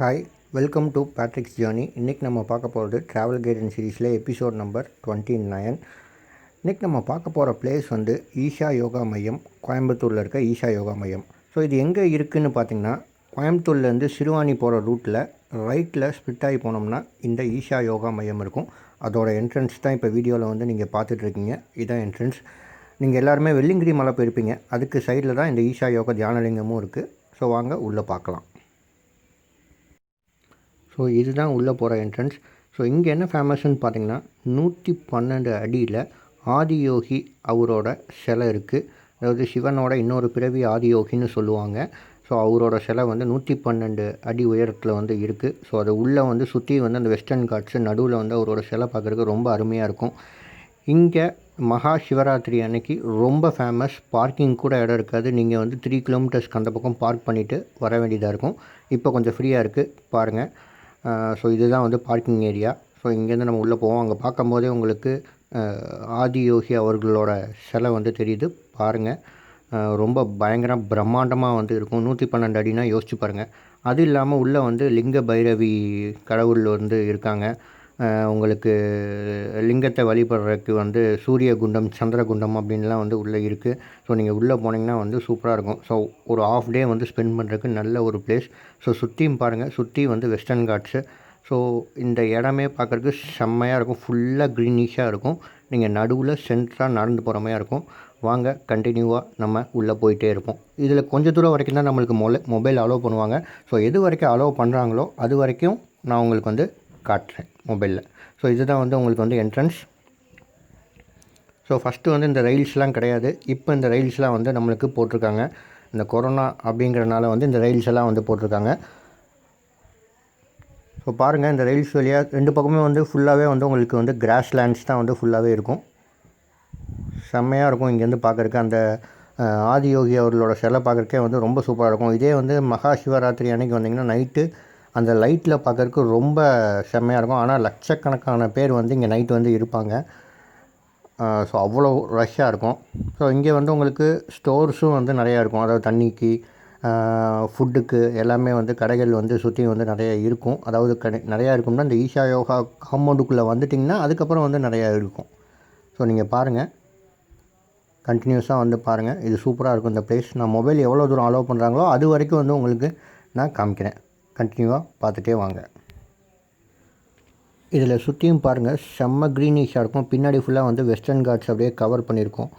Hi, welcome to Patrick's journey. இன்றைக்கி நம்ம பார்க்க போகிறது ட்ராவல் கைடன் சீரீஸில் எபிசோட் நம்பர் 29. இன்றைக்கி நம்ம பார்க்க போகிற பிளேஸ் வந்து ஈஷா யோகா மையம், கோயம்புத்தூரில் இருக்க ஈஷா யோகா மையம். ஸோ இது எங்கே இருக்குதுன்னு பார்த்திங்கன்னா, கோயம்புத்தூர்லேருந்து சிறுவாணி போகிற ரூட்டில் ரைட்டில் ஸ்ப்ளிட் ஆகி போனோம்னா இந்த ஈஷா யோகா மையம் இருக்கும். அதோட என்ட்ரன்ஸ் தான் இப்போ வீடியோவில் வந்து நீங்கள் பார்த்துட்ருக்கீங்க. இதுதான் என்ட்ரன்ஸ். நீங்கள் எல்லாருமே வெள்ளிங்கிரி மலை போயிருப்பீங்க, அதுக்கு சைடில் தான் இந்த ஈஷா யோகா தியானலிங்கமும் இருக்குது. ஸோ வாங்க உள்ளே பார்க்கலாம். ஸோ இதுதான் உள்ளே போகிற என்ட்ரன்ஸ். ஸோ இங்கே என்ன ஃபேமஸ்ன்னு பார்த்தீங்கன்னா, 112 அடியில் ஆதியோகி அவரோட சிலை இருக்குது. அதாவது சிவனோட இன்னொரு பிறவி ஆதியோகின்னு சொல்லுவாங்க. ஸோ அவரோட சிலை வந்து 112 அடி உயரத்தில் வந்து இருக்குது. ஸோ அது உள்ளே வந்து சுற்றி வந்து அந்த வெஸ்டர்ன் காட்ஸு நடுவில் வந்து அவரோட சிலை பார்க்குறதுக்கு ரொம்ப அருமையாக இருக்கும். இங்கே மகா சிவராத்திரி அன்னைக்கு ரொம்ப ஃபேமஸ். பார்க்கிங் கூட இடம் இருக்காது. நீங்கள் வந்து 3 கிலோமீட்டர்ஸ்க்கு அந்த பக்கம் பார்க் பண்ணிவிட்டு வர வேண்டியதாக இருக்கும். இப்போ கொஞ்சம் ஃப்ரீயாக இருக்குது, பாருங்கள். ஸோ இதுதான் வந்து பார்க்கிங் ஏரியா. ஸோ இங்கேருந்து நம்ம உள்ளே போவோம். அங்கே பார்க்கும்போதே உங்களுக்கு ஆதியோகி அவர்களோட சிலை வந்து தெரியுது, பாருங்கள். ரொம்ப பயங்கர பிரம்மாண்டமாக வந்து இருக்கும். 112 அடினா யோசிச்சு பாருங்கள். அது இல்லாமல் உள்ளே வந்து லிங்க பைரவி கடவுள் வந்து இருக்காங்க. உங்களுக்கு லிங்கத்தை வழிபடுறதுக்கு வந்து சூரிய குண்டம், சந்திரகுண்டம் அப்படின்லாம் வந்து உள்ளே இருக்குது. ஸோ நீங்கள் உள்ளே போனீங்கன்னா வந்து சூப்பராக இருக்கும். ஸோ ஒரு ஆஃப் டே வந்து ஸ்பெண்ட் பண்ணுறதுக்கு நல்ல ஒரு பிளேஸ். ஸோ சுற்றியும் பாருங்கள், சுற்றி வந்து வெஸ்டர்ன் காட்ஸு. ஸோ இந்த இடமே பார்க்குறதுக்கு செம்மையாக இருக்கும். ஃபுல்லாக க்ரீனிஷாக இருக்கும். நீங்கள் நடுவில் சென்டராக நடந்து போகிற மாதிரி இருக்கும். வாங்க, கண்டினியூவாக நம்ம உள்ளே போயிட்டே இருப்போம். இதில் கொஞ்சம் தூரம் வரைக்கும் தான் நம்மளுக்கு மொபைல் அலோவ் பண்ணுவாங்க. ஸோ எது வரைக்கும் அலோவ் பண்ணுறாங்களோ அது வரைக்கும் நான் உங்களுக்கு வந்து காட்டுறேன் மொபைலில். ஸோ இதுதான் வந்து உங்களுக்கு வந்து என்ட்ரன்ஸ். ஸோ ஃபஸ்ட்டு வந்து இந்த ரயில்ஸ்லாம் கிடையாது. இப்போ இந்த ரயில்ஸ்லாம் வந்து நம்மளுக்கு போட்டிருக்காங்க. இந்த கொரோனா அப்படிங்கிறனால வந்து இந்த ரயில்ஸ் எல்லாம் வந்து போட்டிருக்காங்க. ஸோ பாருங்கள், இந்த ரயில்ஸ் வழியாக 2 பக்கமே வந்து ஃபுல்லாகவே வந்து உங்களுக்கு வந்து கிராஸ் லேண்ட்ஸ் தான் வந்து ஃபுல்லாகவே இருக்கும். செம்மையாக இருக்கும் இங்கேருந்து பார்க்குறக்கு. அந்த ஆதியோகி அவர்களோட சிலை பார்க்குறக்கே வந்து ரொம்ப சூப்பராக இருக்கும். இதே வந்து மகா சிவராத்திரி அன்றைக்கி வந்திங்கன்னா நைட்டு அந்த லைட்டில் பார்க்குறதுக்கு ரொம்ப செம்மையாக இருக்கும். ஆனால் லட்சக்கணக்கான பேர் வந்து இங்கே நைட்டு வந்து இருப்பாங்க. ஸோ அவ்வளோ ரஷ்ஷாக இருக்கும். ஸோ இங்கே வந்து உங்களுக்கு ஸ்டோர்ஸும் வந்து நிறையா இருக்கும். அதாவது தண்ணிக்கு, ஃபுட்டுக்கு எல்லாமே வந்து கடைகள் வந்து சுற்றி வந்து நிறைய இருக்கும். அதாவது நிறையா இருக்கும்னா இந்த ஈஷா யோகா காம்பவுண்டுக்குள்ளே வந்துட்டிங்கன்னா அதுக்கப்புறம் வந்து நிறையா இருக்கும். ஸோ நீங்கள் பாருங்கள், கண்டினியூஸாக வந்து பாருங்கள். இது சூப்பராக இருக்கும் இந்த பிளேஸ். நான் மொபைல் எவ்வளோ தூரம் அலோவ் பண்ணுறாங்களோ அது வரைக்கும் வந்து உங்களுக்கு நான் காமிக்கிறேன். கண்டினியூவாக பார்த்துட்டே வாங்க. இதில் சுற்றியும் பாருங்கள், செம்ம க்ரீனிஷாக இருக்கும். பின்னாடி ஃபுல்லாக வந்து வெஸ்டர்ன் காட்ஸ் அப்படியே கவர் பண்ணியிருக்கோம்.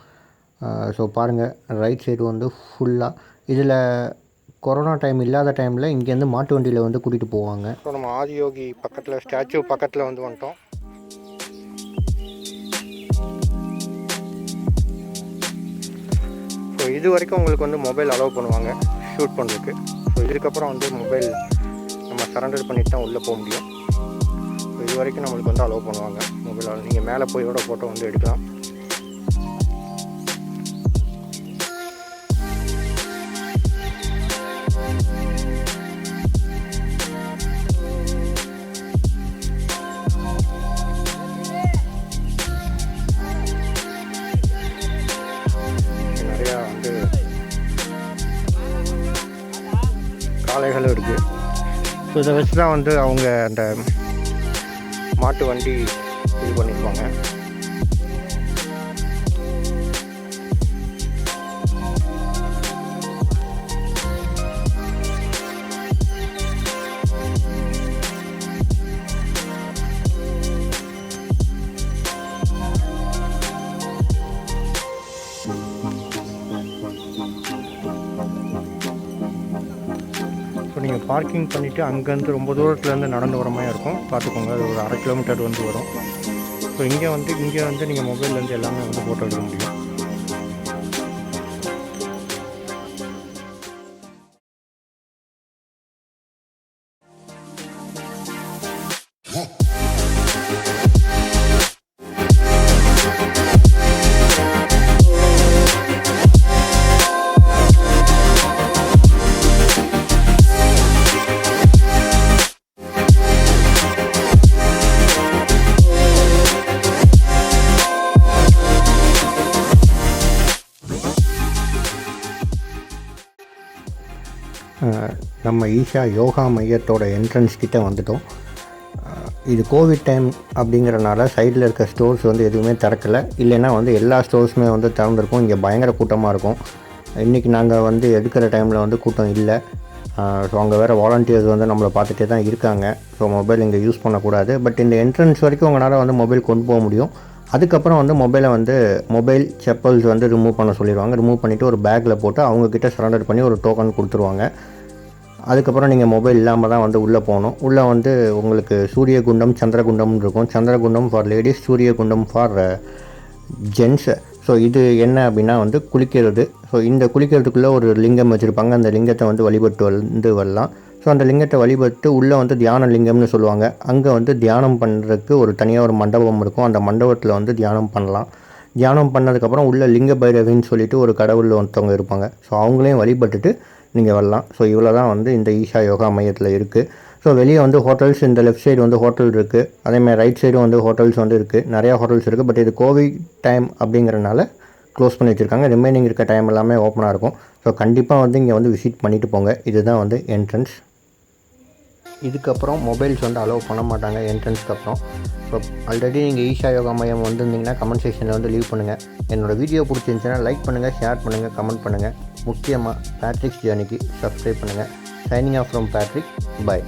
ஸோ பாருங்கள், ரைட் சைடு வந்து ஃபுல்லாக இதில் கொரோனா டைம் இல்லாத டைமில் இங்கேருந்து மாட்டு வண்டியில் வந்து கூட்டிகிட்டு போவாங்க. ஸோ நம்ம ஆதியோகி பக்கத்தில், ஸ்டாச்சு பக்கத்தில் வந்து வந்துட்டோம். ஸோ இது வரைக்கும் உங்களுக்கு வந்து மொபைல் அலோவ் பண்ணுவாங்க ஷூட் பண்ணுறதுக்கு. ஸோ இதுக்கப்புறம் வந்து மொபைல் நம்ம சரண்டர் பண்ணிட்டு தான் உள்ளே போக முடியும். ஸோ இது வரைக்கும் நம்மளுக்கு வந்து அலோவ் பண்ணுவாங்க மொபைல். நீங்கள் மேலே போயோட ஃபோட்டோ வந்து எடுக்கலாம். நிறையா வந்து காளைகளும் இருக்குது. ஸோ இதை வச்சு தான் வந்து அவங்க அந்த மாட்டு வண்டி இது பண்ணியிருப்பாங்க. நீங்கள் பார்க்கிங் பண்ணிவிட்டு அங்கேருந்து ரொம்ப தூரத்துலேருந்து நடந்து வர மாதிரி இருக்கும். பார்த்துக்கோங்க, அது ஒரு 1/2 கிலோமீட்டர் வந்து வரும். ஸோ இங்கே வந்து நீங்கள் மொபைல்லேருந்து எல்லாமே வந்து ஃபோட்டோ எடுக்க முடியும். நம்ம ஈஷா யோகா மையத்தோட என்ட்ரன்ஸ் கிட்டே வந்துட்டோம். இது கோவிட் டைம் அப்படிங்கிறனால சைடில் இருக்க ஸ்டோர்ஸ் வந்து எதுவுமே திறக்கலை. இல்லைன்னா வந்து எல்லா ஸ்டோர்ஸுமே வந்து திறந்துருக்கும். இங்கே பயங்கர கூட்டமாக இருக்கும். இன்றைக்கி நாங்கள் வந்து எடுக்கிற டைமில் வந்து கூட்டம் இல்லை. ஸோ அங்கே வேறு வாலண்டியர்ஸ் வந்து நம்மளை பார்த்துட்டே தான் இருக்காங்க. ஸோ மொபைல் இங்கே யூஸ் பண்ணக்கூடாது. பட் இந்த என்ட்ரன்ஸ் வரைக்கும் உங்களால் வந்து மொபைல் கொண்டு போக முடியும். அதுக்கப்புறம் வந்து மொபைல் செப்பல்ஸ் வந்து ரிமூவ் பண்ண சொல்லிடுவாங்க. ரிமூவ் பண்ணிவிட்டு ஒரு பேக்கில் போட்டு அவங்கக்கிட்ட சரண்டர் பண்ணி ஒரு டோக்கன் கொடுத்துருவாங்க. அதுக்கப்புறம் நீங்கள் மொபைல் இல்லாமல் தான் வந்து உள்ளே போகணும். உள்ளே வந்து உங்களுக்கு சூரியகுண்டம், சந்திரகுண்டம்னு இருக்கும். Chandrakundam for ladies, Suryakundam for gents. So இது என்ன அப்படின்னா வந்து குளிக்கிறது. ஸோ இந்த குளிக்கிறதுக்குள்ளே ஒரு லிங்கம் வச்சுருப்பாங்க. அந்த லிங்கத்தை வந்து வழிபட்டு வரலாம். ஸோ அந்த லிங்கத்தை வழிபட்டு உள்ளே வந்து தியான லிங்கம்னு சொல்லுவாங்க. அங்கே வந்து தியானம் பண்ணுறதுக்கு ஒரு தனியாக ஒரு மண்டபம் இருக்கும். அந்த மண்டபத்தில் வந்து தியானம் பண்ணலாம். தியானம் பண்ணதுக்கப்புறம் உள்ள லிங்க பைரவின்னு சொல்லிட்டு ஒரு கடவுள் ஒருத்தவங்க இருப்பாங்க. ஸோ அவங்களையும் வழிபட்டுட்டு நீங்கள் வரலாம். ஸோ இவ்வளோ தான் வந்து இந்த ஈஷா யோகா மையத்தில் இருக்குது. ஸோ வெளியே வந்து ஹோட்டல்ஸ், இந்த லெஃப்ட் சைடு வந்து ஹோட்டல் இருக்குது. அதேமாதிரி ரைட் சைடும் வந்து ஹோட்டல்ஸ் வந்து இருக்குது. நிறையா ஹோட்டல்ஸ் இருக்குது. பட் இது கோவிட் டைம் அப்படிங்கிறனால க்ளோஸ் பண்ணி வச்சுருக்காங்க. ரிமைனிங் இருக்க டைம் எல்லாமே ஓப்பனாக இருக்கும். ஸோ கண்டிப்பாக வந்து இங்கே வந்து விசிட் பண்ணிவிட்டு போங்க. இதுதான் வந்து என்ட்ரன்ஸ். இதுக்கப்புறம் மொபைல்ஸ் வந்து அலோவ் பண்ண மாட்டாங்க என்ட்ரன்ஸ்க்கு அப்புறம். ஸோ ஆல்ரெடி நீங்கள் ஈஷா யோகா மையம் வந்திருந்தீங்கன்னா கமெண்ட் செக்ஷனில் வந்து லீவ் பண்ணுங்கள். என்னோடய வீடியோ பிடிச்சிருந்துச்சுன்னா லைக் பண்ணுங்கள், ஷேர் பண்ணுங்கள், கமெண்ட் பண்ணுங்கள். முக்கியமாக பேட்ரிக்ஸ் ஜேர்னிக்கு சப்ஸ்கிரைப் பண்ணுங்கள். Signing off from Patrick. By.